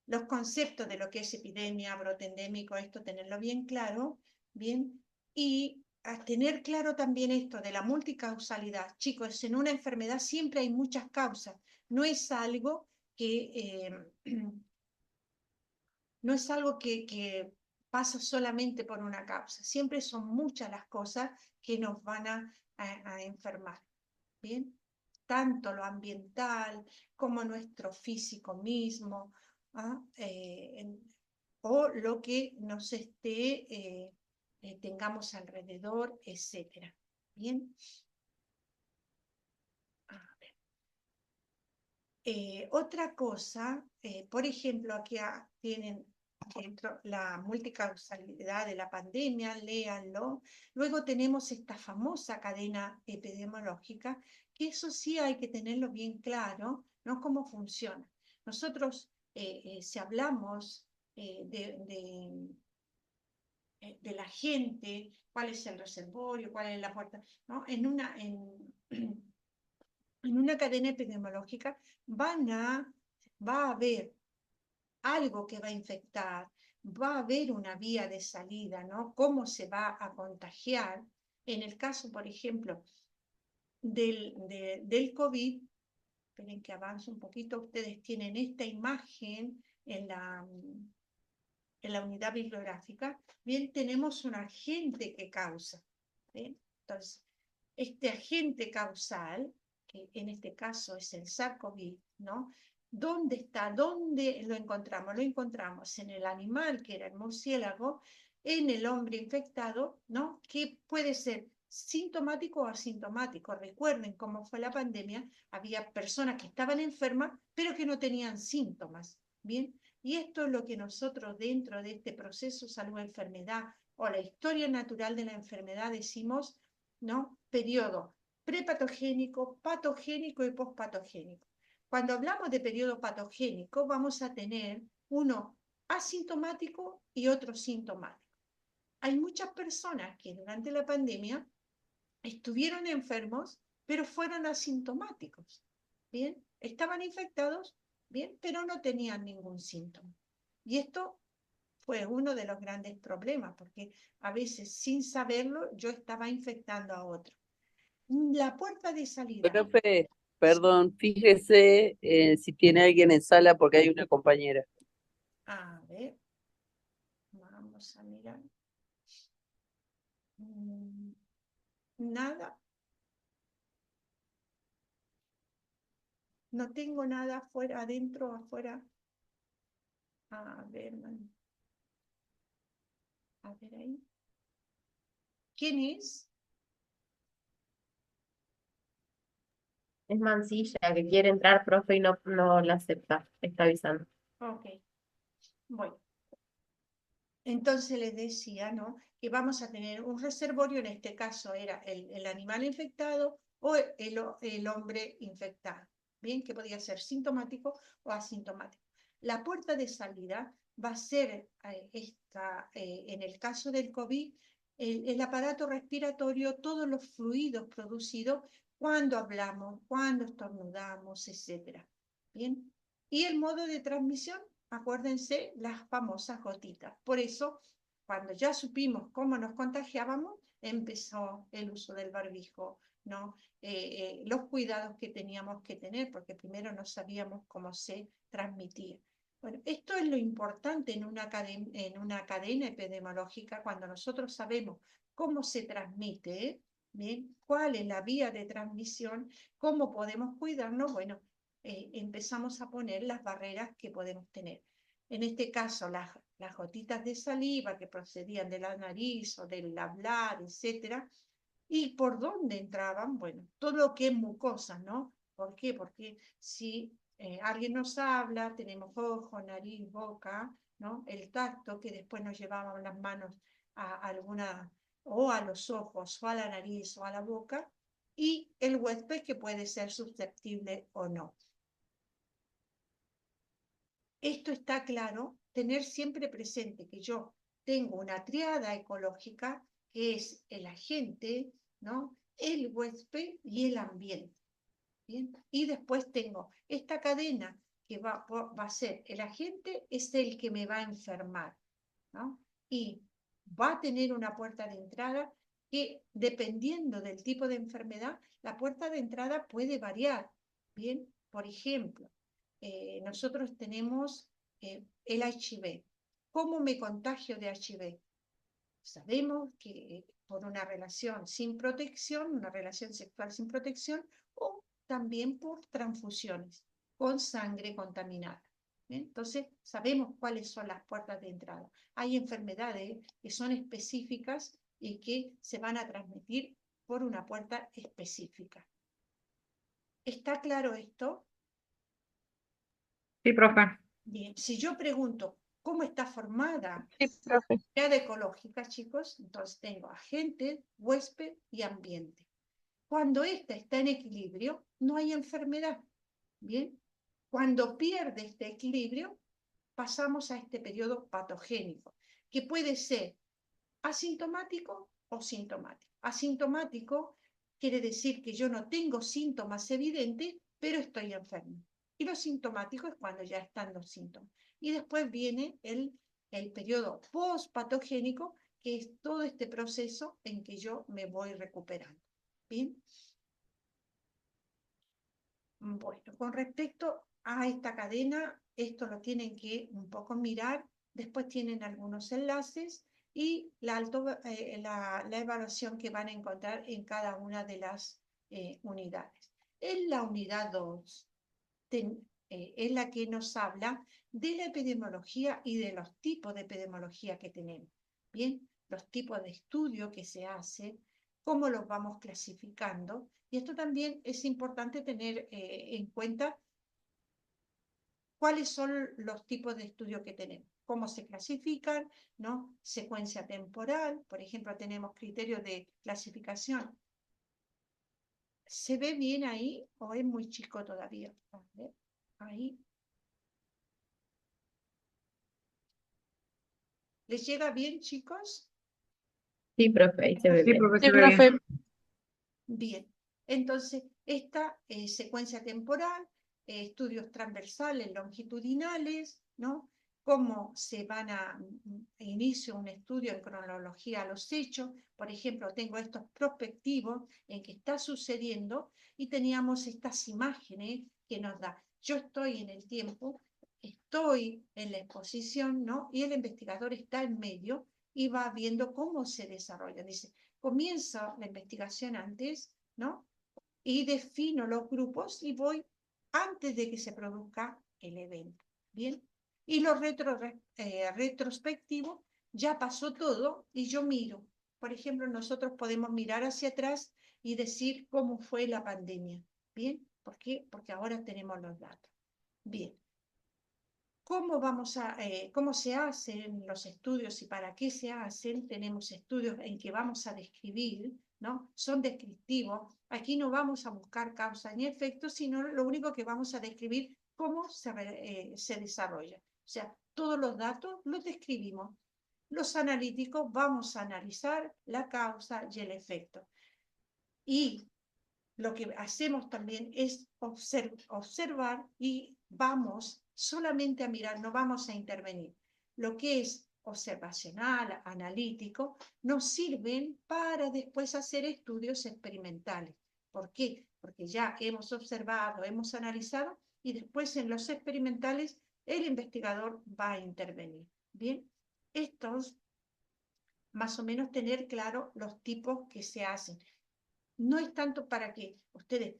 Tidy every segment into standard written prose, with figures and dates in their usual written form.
los conceptos de lo que es epidemia, brote endémico, esto tenerlo bien claro, bien, y a tener claro también esto de la multicausalidad. Chicos, en una enfermedad siempre hay muchas causas, no es algo que, no es algo que pasa solamente por una causa, siempre son muchas las cosas que nos van a enfermar, ¿bien? Tanto lo ambiental como nuestro físico mismo, ¿ah? O lo que nos tengamos alrededor, etcétera. Bien. A ver. Otra cosa, por ejemplo, aquí tienen dentro la multicausalidad de la pandemia, léanlo. Luego tenemos esta famosa cadena epidemiológica, que eso sí hay que tenerlo bien claro, ¿no? Cómo funciona. Nosotros, si hablamos de la gente, cuál es el reservorio, cuál es la puerta, ¿no? En una cadena epidemiológica va a haber algo que va a infectar, va a haber una vía de salida, ¿no? ¿Cómo se va a contagiar? En el caso, por ejemplo, del COVID, esperen que avance un poquito, ustedes tienen esta imagen en la unidad bibliográfica, bien, tenemos un agente que causa, ¿bien? Entonces, este agente causal, que en este caso es el SARS-CoV, ¿no? ¿Dónde está? ¿Dónde lo encontramos? Lo encontramos en el animal, que era el murciélago, en el hombre infectado, ¿no? Que puede ser sintomático o asintomático. Recuerden cómo fue la pandemia, había personas que estaban enfermas, pero que no tenían síntomas, ¿bien? Y esto es lo que nosotros dentro de este proceso salud-enfermedad o la historia natural de la enfermedad decimos, ¿no? Periodo prepatogénico, patogénico y pospatogénico. Cuando hablamos de periodo patogénico, vamos a tener uno asintomático y otro sintomático. Hay muchas personas que durante la pandemia estuvieron enfermos, pero fueron asintomáticos. Bien, estaban infectados, bien, pero no tenían ningún síntoma. Y esto fue uno de los grandes problemas, porque a veces sin saberlo yo estaba infectando a otro. La puerta de salida. Profe, perdón, fíjese si tiene alguien en sala porque hay una compañera. A ver, vamos a mirar. Nada, no tengo nada afuera, adentro, afuera. A ver, a ver ahí. ¿Quién es? Es Mancilla, que quiere entrar, profe, y no la acepta. Está avisando. Ok, bueno. Entonces les decía, ¿no? Que vamos a tener un reservorio, en este caso era el animal infectado o el hombre infectado, ¿bien? Que podía ser sintomático o asintomático. La puerta de salida va a ser en el caso del COVID, el aparato respiratorio, todos los fluidos producidos cuando hablamos, cuando estornudamos, etc. ¿Bien? Y el modo de transmisión, acuérdense, las famosas gotitas. Por eso, cuando ya supimos cómo nos contagiábamos, empezó el uso del barbijo, ¿no? Los cuidados que teníamos que tener, porque primero no sabíamos cómo se transmitía. Bueno, esto es lo importante en una cadena epidemiológica, cuando nosotros sabemos cómo se transmite, ¿bien? ¿Cuál es la vía de transmisión? ¿Cómo podemos cuidarnos? Bueno, empezamos a poner las barreras que podemos tener. En este caso, las gotitas de saliva que procedían de la nariz o del hablar, etcétera. ¿Y por dónde entraban? Bueno, todo lo que es mucosa, ¿no? ¿Por qué? Porque si alguien nos habla, tenemos ojo, nariz, boca, ¿no? El tacto, que después nos llevaban las manos a alguna, o a los ojos, o a la nariz, o a la boca, y el huésped que puede ser susceptible o no. Esto está claro, tener siempre presente que yo tengo una triada ecológica que es el agente, ¿no? El huésped y el ambiente. ¿Bien? Y después tengo esta cadena que va a ser el agente es el que me va a enfermar, ¿no? Y va a tener una puerta de entrada que, dependiendo del tipo de enfermedad, la puerta de entrada puede variar. Bien, por ejemplo, nosotros tenemos el HIV. ¿Cómo me contagio de HIV? Sabemos que por una relación sin protección, una relación sexual sin protección, o también por transfusiones con sangre contaminada. ¿Bien? Entonces, sabemos cuáles son las puertas de entrada. Hay enfermedades que son específicas y que se van a transmitir por una puerta específica. ¿Está claro esto? Sí, profe. Bien, si yo pregunto cómo está formada Sí, profe. la unidad ecológica, chicos, entonces tengo agente, huésped y ambiente. Cuando esta está en equilibrio, no hay enfermedad. Bien, cuando pierde este equilibrio, pasamos a este periodo patogénico, que puede ser asintomático o sintomático. Asintomático quiere decir que yo no tengo síntomas evidentes, pero estoy enfermo. Y lo sintomático es cuando ya están los síntomas. Y después viene el periodo post-patogénico, que es todo este proceso en que yo me voy recuperando. ¿Bien? Bueno, con respecto a esta cadena, esto lo tienen que un poco mirar. Después tienen algunos enlaces y la evaluación que van a encontrar en cada una de las unidades. En la unidad 2 es la que nos habla de la epidemiología y de los tipos de epidemiología que tenemos. Bien, los tipos de estudio que se hacen, cómo los vamos clasificando. Y esto también es importante tener en cuenta cuáles son los tipos de estudio que tenemos, cómo se clasifican, ¿no? Secuencia temporal, por ejemplo, tenemos criterios de clasificación. ¿Se ve bien ahí o es muy chico todavía? A ver, ahí. ¿Les llega bien, chicos? Sí, profe, ahí se ve Sí, bien. profe, Sí, se ve bien. profe. Bien. Entonces, esta secuencia temporal, estudios transversales, longitudinales, ¿no? Cómo se van a inicio un estudio en cronología a los hechos. Por ejemplo, tengo estos prospectivos en que está sucediendo y teníamos estas imágenes que nos da. Yo estoy en el tiempo, estoy en la exposición, ¿no? Y el investigador está en medio y va viendo cómo se desarrolla. Dice, comienzo la investigación antes, ¿no? Y defino los grupos y voy antes de que se produzca el evento. ¿Bien? Y lo retrospectivo, ya pasó todo y yo miro. Por ejemplo, nosotros podemos mirar hacia atrás y decir cómo fue la pandemia. ¿Bien? ¿Por qué? Porque ahora tenemos los datos. Bien. ¿Cómo se hacen los estudios y para qué se hacen? Tenemos estudios en que vamos a describir, ¿no? Son descriptivos. Aquí no vamos a buscar causa ni efecto, sino lo único que vamos a describir cómo se desarrolla. O sea, todos los datos los describimos. Los analíticos vamos a analizar la causa y el efecto. Y lo que hacemos también es observar y vamos solamente a mirar, no vamos a intervenir. Lo que es observacional, analítico, nos sirven para después hacer estudios experimentales. ¿Por qué? Porque ya hemos observado, hemos analizado y después en los experimentales el investigador va a intervenir. Bien, estos más o menos tener claro los tipos que se hacen. No es tanto para que ustedes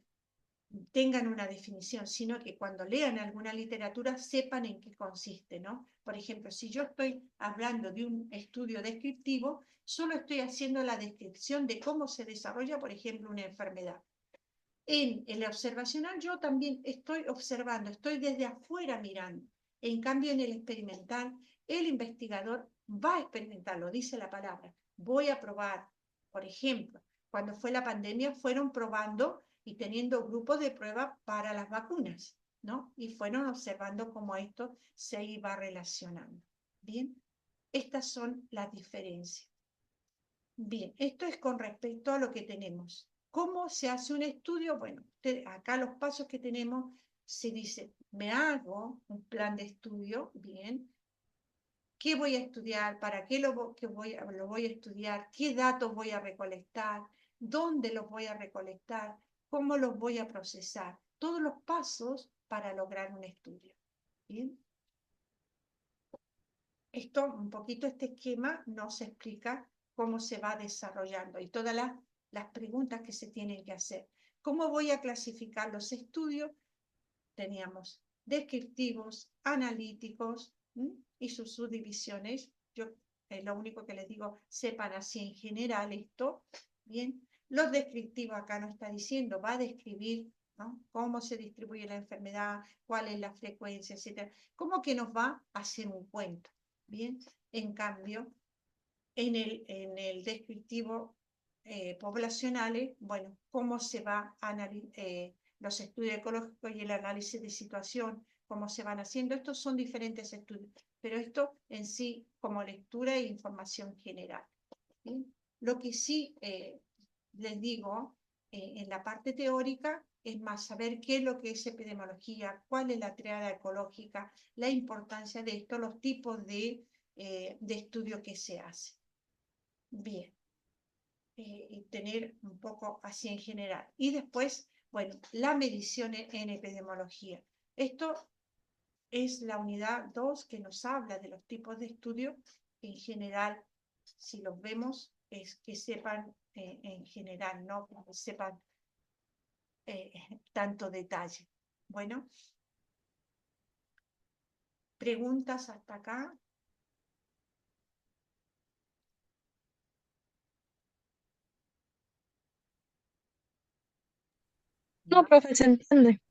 tengan una definición, sino que cuando lean alguna literatura sepan en qué consiste, ¿no? Por ejemplo, si yo estoy hablando de un estudio descriptivo, solo estoy haciendo la descripción de cómo se desarrolla, por ejemplo, una enfermedad. En el observacional yo también estoy observando, estoy desde afuera mirando. En cambio, en el experimental, el investigador va a experimentar, lo dice la palabra, voy a probar. Por ejemplo, cuando fue la pandemia, fueron probando y teniendo grupos de prueba para las vacunas, ¿no? Y fueron observando cómo esto se iba relacionando. Bien, estas son las diferencias. Bien, esto es con respecto a lo que tenemos. ¿Cómo se hace un estudio? Bueno, acá los pasos que tenemos se dice, me hago un plan de estudio, bien, ¿qué voy a estudiar? ¿Para qué lo voy a estudiar? ¿Qué datos voy a recolectar? ¿Dónde los voy a recolectar? ¿Cómo los voy a procesar? Todos los pasos para lograr un estudio. ¿Bien? Esto, un poquito este esquema nos explica cómo se va desarrollando y todas las preguntas que se tienen que hacer. ¿Cómo voy a clasificar los estudios? Teníamos descriptivos, analíticos y sus subdivisiones. Yo lo único que les digo, sepan así en general esto. Bien, los descriptivos acá nos está diciendo, va a describir, ¿no?, cómo se distribuye la enfermedad, cuál es la frecuencia, etcétera. Como que nos va a hacer un cuento. Bien, en cambio, en el descriptivo poblacionales, bueno, cómo se va a analizar los estudios ecológicos y el análisis de situación, cómo se van haciendo. Estos son diferentes estudios, pero esto en sí como lectura e información general. ¿Bien? Lo que sí les digo en la parte teórica es más saber qué es lo que es epidemiología, cuál es la triada ecológica, la importancia de esto, los tipos de estudio que se hace. Bien. Y tener un poco así en general. Y después, bueno, la medición en epidemiología. Esto es la unidad 2 que nos habla de los tipos de estudio. En general, si los vemos, es que sepan en general, no que sepan tanto detalle. Bueno, preguntas hasta acá. No, profe, se entiende.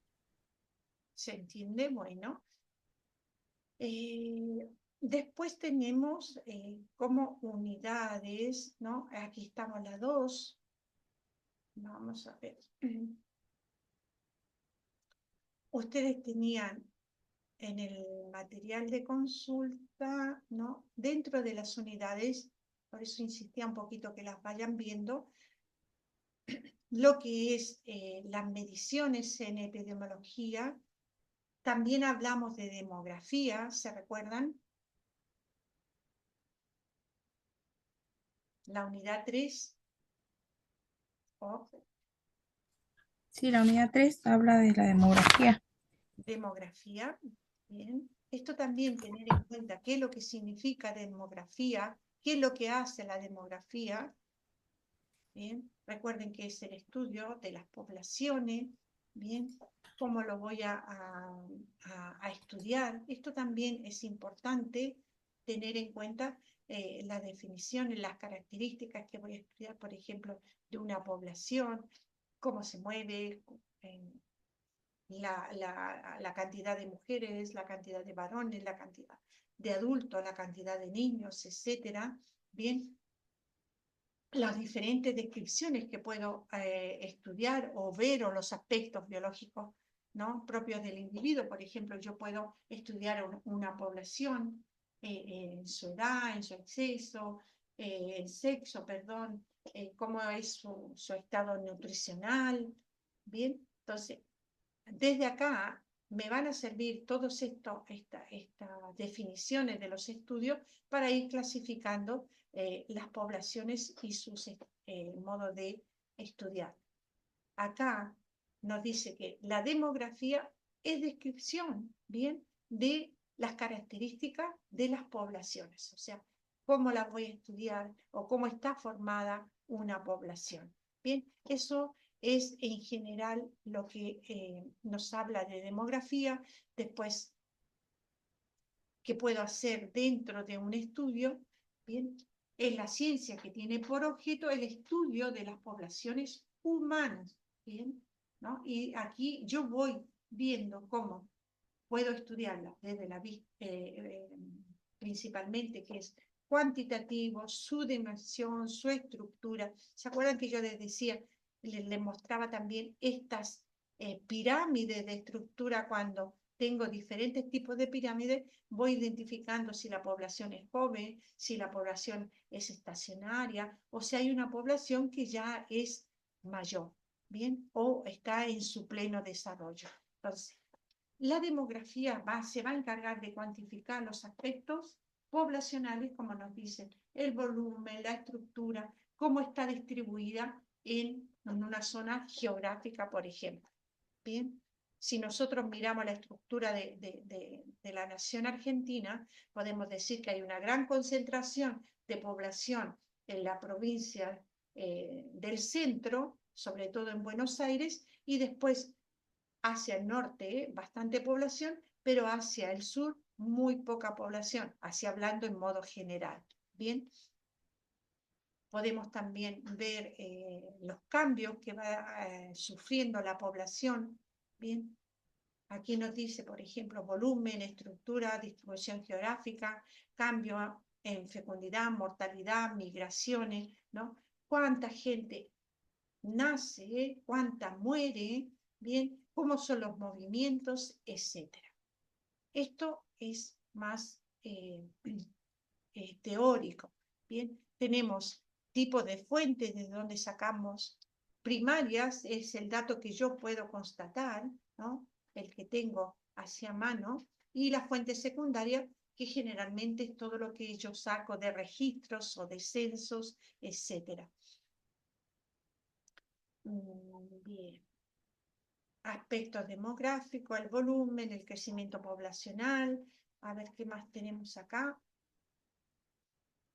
¿Se entiende? Bueno. Después tenemos como unidades, ¿no? Aquí estamos las dos. Vamos a ver. Ustedes tenían en el material de consulta, ¿no?, dentro de las unidades, por eso insistía un poquito que las vayan viendo, lo que es las mediciones en epidemiología. También hablamos de demografía, ¿se recuerdan? La unidad 3. Sí, la unidad 3 habla de la demografía. Demografía, bien. Esto también tener en cuenta qué es lo que significa demografía, qué es lo que hace la demografía. Bien, recuerden que es el estudio de las poblaciones, bien, cómo lo voy a estudiar. Esto también es importante tener en cuenta las definiciones, las características que voy a estudiar, por ejemplo, de una población, cómo se mueve, la cantidad de mujeres, la cantidad de varones, la cantidad de adultos, la cantidad de niños, etcétera. Bien, las diferentes descripciones que puedo estudiar o ver, o los aspectos biológicos, ¿no?, propios del individuo. Por ejemplo, yo puedo estudiar una población en su edad, en su sexo, perdón, cómo es su estado nutricional. Bien, entonces, desde acá me van a servir todas estas definiciones de los estudios para ir clasificando las poblaciones y sus modos de estudiar. Acá nos dice que la demografía es descripción, bien, de las características de las poblaciones, o sea, cómo las voy a estudiar o cómo está formada una población. Bien, eso es en general lo que nos habla de demografía. Después, ¿qué puedo hacer dentro de un estudio? Bien, es la ciencia que tiene por objeto el estudio de las poblaciones humanas. Bien, ¿no? Y aquí yo voy viendo cómo puedo estudiarla desde la vista, principalmente, que es cuantitativo, su dimensión, su estructura. ¿Se acuerdan que yo les decía, les mostraba también estas pirámides de estructura? Cuando tengo diferentes tipos de pirámides, voy identificando si la población es joven, si la población es estacionaria, o si hay una población que ya es mayor, ¿bien? O está en su pleno desarrollo. Entonces, la demografía se va a encargar de cuantificar los aspectos poblacionales, como nos dicen, el volumen, la estructura, cómo está distribuida en una zona geográfica, por ejemplo. Bien, si nosotros miramos la estructura de la nación argentina, podemos decir que hay una gran concentración de población en la provincia del centro, sobre todo en Buenos Aires, y después hacia el norte bastante población, pero hacia el sur muy poca población, así hablando en modo general. Bien, podemos también ver los cambios que va sufriendo la población. Bien, aquí nos dice, por ejemplo, volumen, estructura, distribución geográfica, cambio en fecundidad, mortalidad, migraciones, ¿no? Cuánta gente nace, cuánta muere, bien, cómo son los movimientos, etcétera. Esto es más teórico. Bien, tenemos tipos de fuentes de donde sacamos primarias, es el dato que yo puedo constatar, ¿no? El que tengo hacia mano, y la fuente secundaria, que generalmente es todo lo que yo saco de registros o de censos, etcétera. Bien. Aspectos demográficos, el volumen, el crecimiento poblacional. A ver qué más tenemos acá.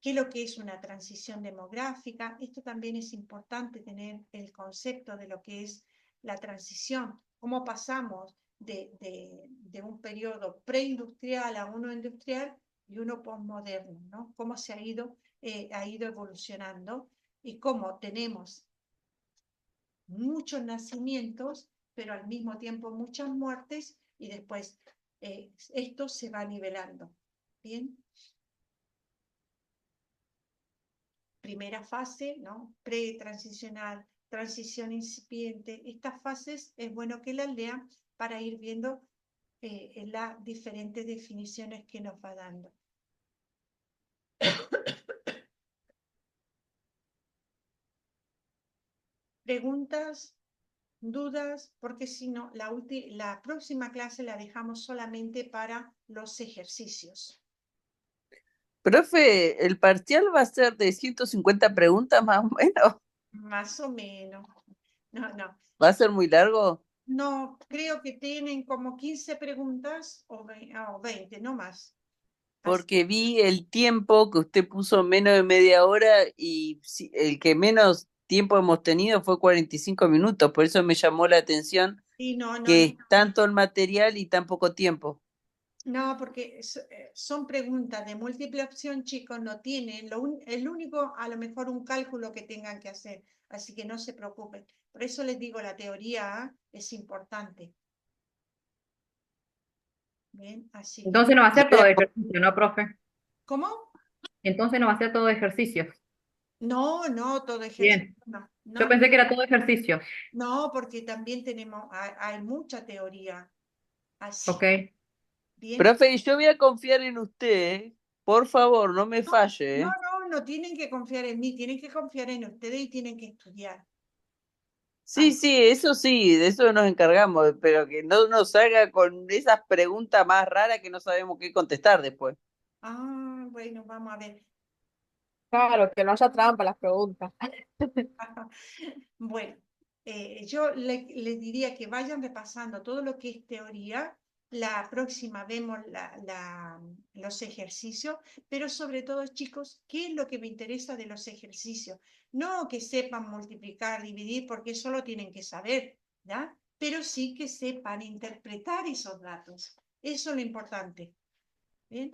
¿Qué es lo que es una transición demográfica? Esto también es importante tener el concepto de lo que es la transición. Cómo pasamos de un periodo preindustrial a uno industrial y uno postmoderno, ¿no? Cómo se ha ido evolucionando y cómo tenemos muchos nacimientos, pero al mismo tiempo muchas muertes, y después esto se va nivelando. Bien. Primera fase, ¿no? Pre-transicional, transición incipiente. Estas fases es bueno que las lean para ir viendo las diferentes definiciones que nos va dando. Preguntas, dudas, porque si no, la próxima clase la dejamos solamente para los ejercicios. Profe, ¿el parcial va a ser de 150 preguntas más o menos? Más o menos. No. ¿Va a ser muy largo? No, creo que tienen como 15 preguntas o 20, no más. Porque vi el tiempo que usted puso menos de media hora y el que menos tiempo hemos tenido fue 45 minutos, por eso me llamó la atención Y no, que es tanto el material y tan poco tiempo. no, porque son preguntas de múltiple opción, chicos, no tienen el único, a lo mejor un cálculo que tengan que hacer, así que no se preocupen. Por eso les digo, la teoría es importante. Bien, así que, Entonces no va a ser todo ejercicio, ¿no, profe? ¿cómo? Entonces no va a ser todo ejercicio. No, todo ejercicio, Bien. Yo no, pensé que era todo ejercicio. no, porque también hay mucha teoría, así, Ok. bien. Profe, yo voy a confiar en usted, ¿eh? Por favor, no me falle, ¿eh? No tienen que confiar en mí, tienen que confiar en ustedes y tienen que estudiar. Sí, sí, de eso nos encargamos, pero que no nos haga con esas preguntas más raras que no sabemos qué contestar después. Bueno, vamos a ver. Claro, que no haya trampa en las preguntas. Bueno, yo les diría que vayan repasando todo lo que es teoría. La próxima vemos los ejercicios, pero sobre todo, chicos, ¿qué es lo que me interesa de los ejercicios? No que sepan multiplicar, dividir, porque eso lo tienen que saber, ¿ya? Pero sí que sepan interpretar esos datos. Eso es lo importante. ¿Bien?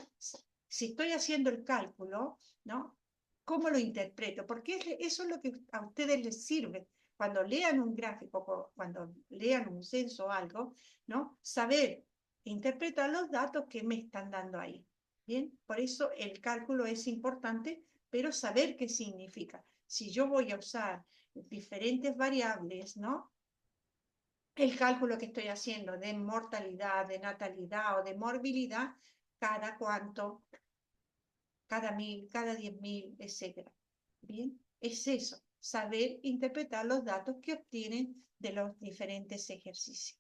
Si estoy haciendo el cálculo, ¿no? ¿Cómo lo interpreto? Porque eso es lo que a ustedes les sirve. Cuando lean un gráfico, cuando lean un censo o algo, ¿no? Saber interpretar los datos que me están dando ahí. Bien, por eso el cálculo es importante, pero saber qué significa. Si yo voy a usar diferentes variables, ¿no? El cálculo que estoy haciendo de mortalidad, de natalidad o de morbilidad, cada cuánto, cada 1000, cada 10.000, etc. Bien, es eso, saber interpretar los datos que obtienen de los diferentes ejercicios.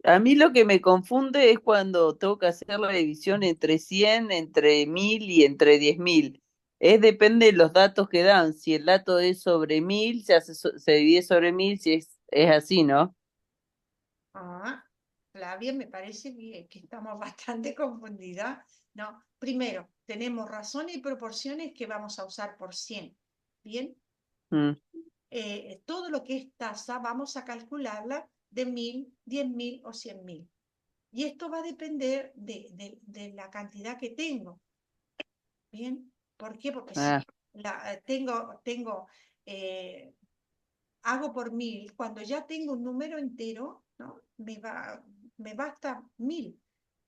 A mí lo que me confunde es cuando tengo que hacer la división entre 100, entre 1000 y entre 10.000. Depende de los datos que dan. Si el dato es sobre 1000, se divide sobre 1000, si es así, ¿no? Ah, Flavia, me parece que estamos bastante confundidas. No, primero, tenemos razones y proporciones que vamos a usar por 100. Bien, Mm, todo lo que es tasa vamos a calcularla de 1000, 10.000 o 100.000. Y esto va a depender de la cantidad que tengo. Bien, ¿por qué? Porque si ah, eh, hago por 1000, cuando ya tengo un número entero, ¿no? Me basta 1000,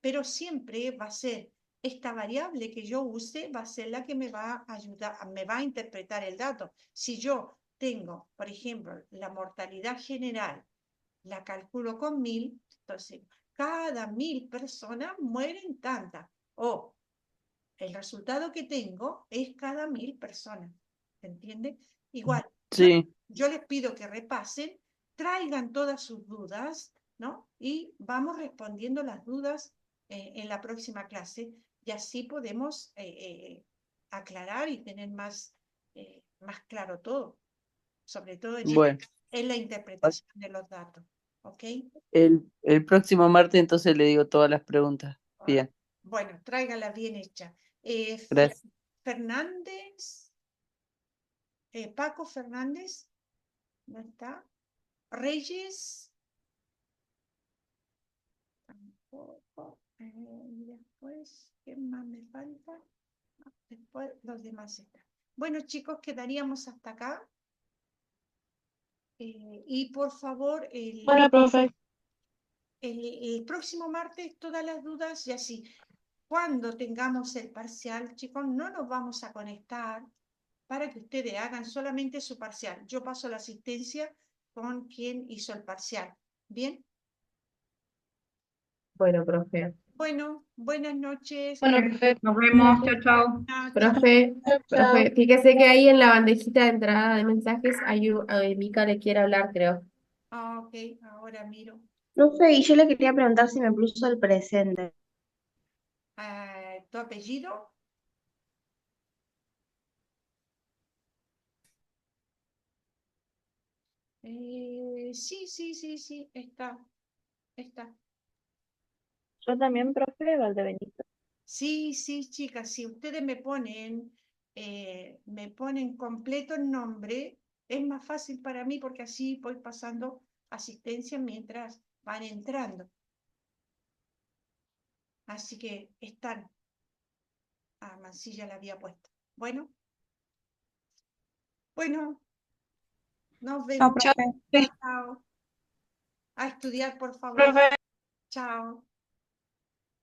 pero siempre va a ser esta variable que yo use, va a ser la que me va a ayudar, me va a interpretar el dato. Si yo tengo, por ejemplo, la mortalidad general, la calculo con 1000, entonces cada 1000 personas mueren tantas. O el resultado que tengo es cada 1000 personas. ¿Se entiende? Igual, sí, yo les pido que repasen, traigan todas sus dudas, ¿no? Y vamos respondiendo las dudas en la próxima clase y así podemos aclarar y tener más claro todo, sobre todo bueno. en la interpretación de los datos. ¿Ok? El próximo martes entonces le digo todas las preguntas. Ah, Bien, Bueno, tráigala bien hecha. gracias. Fernández, Paco Fernández, ¿no está? Reyes, tampoco. Y después, ¿qué más me falta? Después los demás están. Bueno, chicos, quedaríamos hasta acá. Y por favor, Bueno, profe. el próximo martes, todas las dudas y así. Cuando tengamos el parcial, chicos, no nos vamos a conectar para que ustedes hagan solamente su parcial. Yo paso la asistencia con quien hizo el parcial. ¿Bien? Bueno, profe. Bueno, buenas noches. Bueno, profe. Nos vemos, chao, chao. Chao, chao. Profe, Chao, chao. profe, fíjese que ahí en la bandejita de entrada de mensajes hay Mica le quiere hablar, creo. Ok, ahora miro. Profe, y yo le quería preguntar si me puso el presente. ¿Tu apellido? Sí, sí, sí, sí, está. Yo también, profe, Valdebenito. Sí, sí, chicas, si ustedes me ponen completo el nombre, es más fácil para mí porque así voy pasando asistencia mientras van entrando. Así que están. Mancilla la había puesto. Bueno, nos Chao, vemos. profe. Chao. A estudiar, por favor. Profe. Chao.